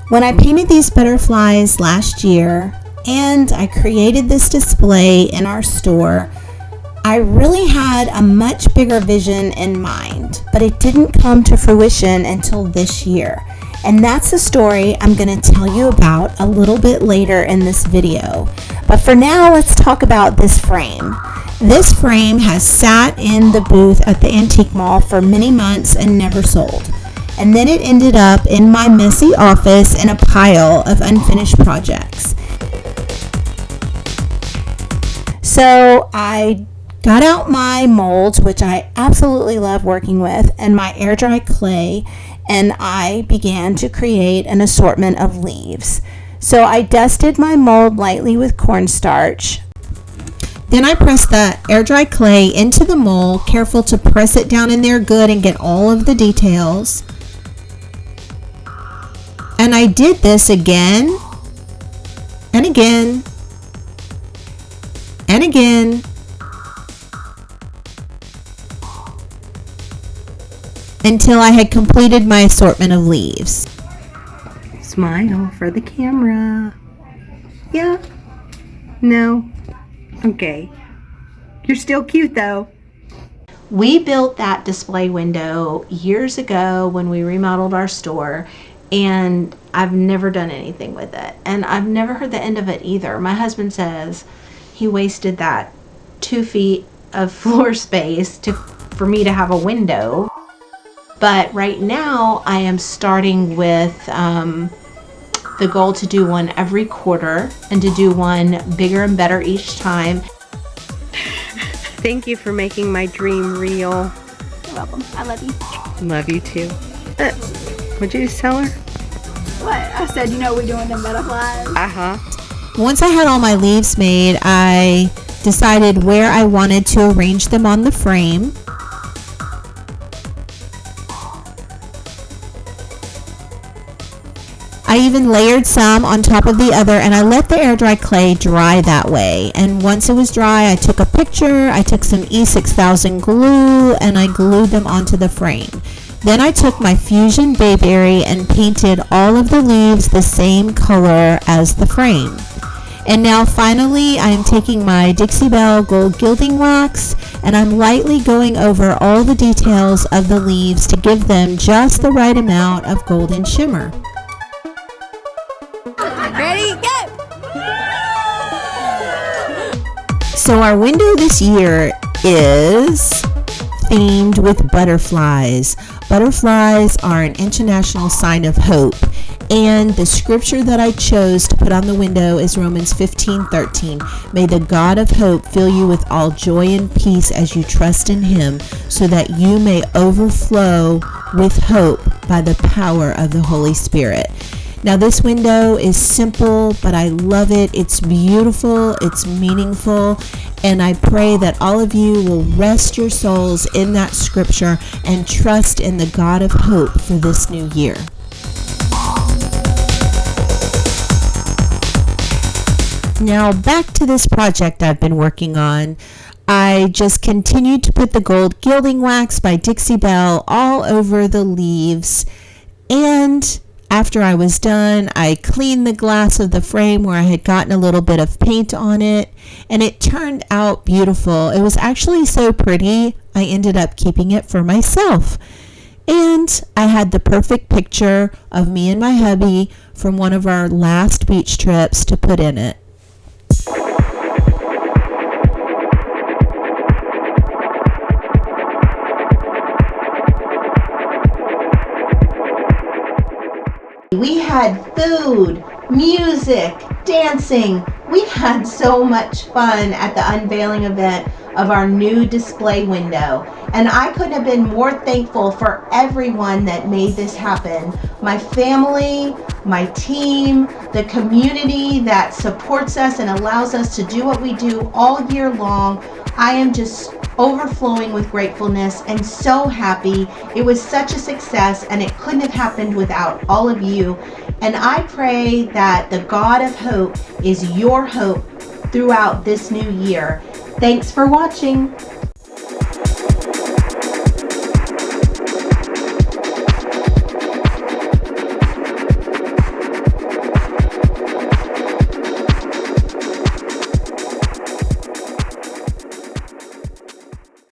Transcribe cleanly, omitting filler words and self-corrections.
When I painted these butterflies last year and I created this display in our store, I really had a much bigger vision in mind, but it didn't come to fruition until this year. And that's the story I'm going to tell you about a little bit later in this video. But for now, let's talk about this frame. This frame has sat in the booth at the Antique Mall for many months and never sold. And then it ended up in my messy office in a pile of unfinished projects. So I got out my molds, which I absolutely love working with, and my air dry clay, and I began to create an assortment of leaves. So I dusted my mold lightly with cornstarch. Then I pressed the air dry clay into the mold, careful to press it down in there good and get all of the details. And I did this again and again and again until I had completed my assortment of leaves. Smile for the camera. Yeah? No? Okay. You're still cute though. We built that display window years ago when we remodeled our store, and I've never done anything with it. And I've never heard the end of it either. My husband says he wasted that 2 feet of floor space for me to have a window. But right now I am starting with the goal to do one every quarter and to do one bigger and better each time. Thank you for making my dream real. You're welcome. I love you. Love you too. Would you just tell her? What? I said, we're doing them butterflies. Once I had all my leaves made, I decided where I wanted to arrange them on the frame. I even layered some on top of the other, and I let the air dry clay dry that way. And once it was dry, I took a picture, I took some E6000 glue, and I glued them onto the frame. Then I took my Fusion Bayberry and painted all of the leaves the same color as the frame. And now finally, I am taking my Dixie Belle gold gilding wax, and I'm lightly going over all the details of the leaves to give them just the right amount of golden shimmer. Ready, go! So our window this year is themed with butterflies. Butterflies are an international sign of hope, and the scripture that I chose to put on the window is Romans 15:13. May the God of hope fill you with all joy and peace as you trust in him, so that you may overflow with hope by the power of the Holy Spirit. Now this window is simple, but I love it. It's beautiful, it's meaningful, and I pray that all of you will rest your souls in that scripture and trust in the God of hope for this new year. Now back to this project I've been working on. I just continued to put the gold gilding wax by Dixie Belle all over the leaves, and after I was done, I cleaned the glass of the frame where I had gotten a little bit of paint on it, and it turned out beautiful. It was actually so pretty, I ended up keeping it for myself. And I had the perfect picture of me and my hubby from one of our last beach trips to put in it. We had food, music, dancing. We had so much fun at the unveiling event of our new display window. And I couldn't have been more thankful for everyone that made this happen. My family, my team, the community that supports us and allows us to do what we do all year long. I am just overflowing with gratefulness and so happy. It was such a success, and it couldn't have happened without all of you. And I pray that the God of hope is your hope throughout this new year. Thanks for watching.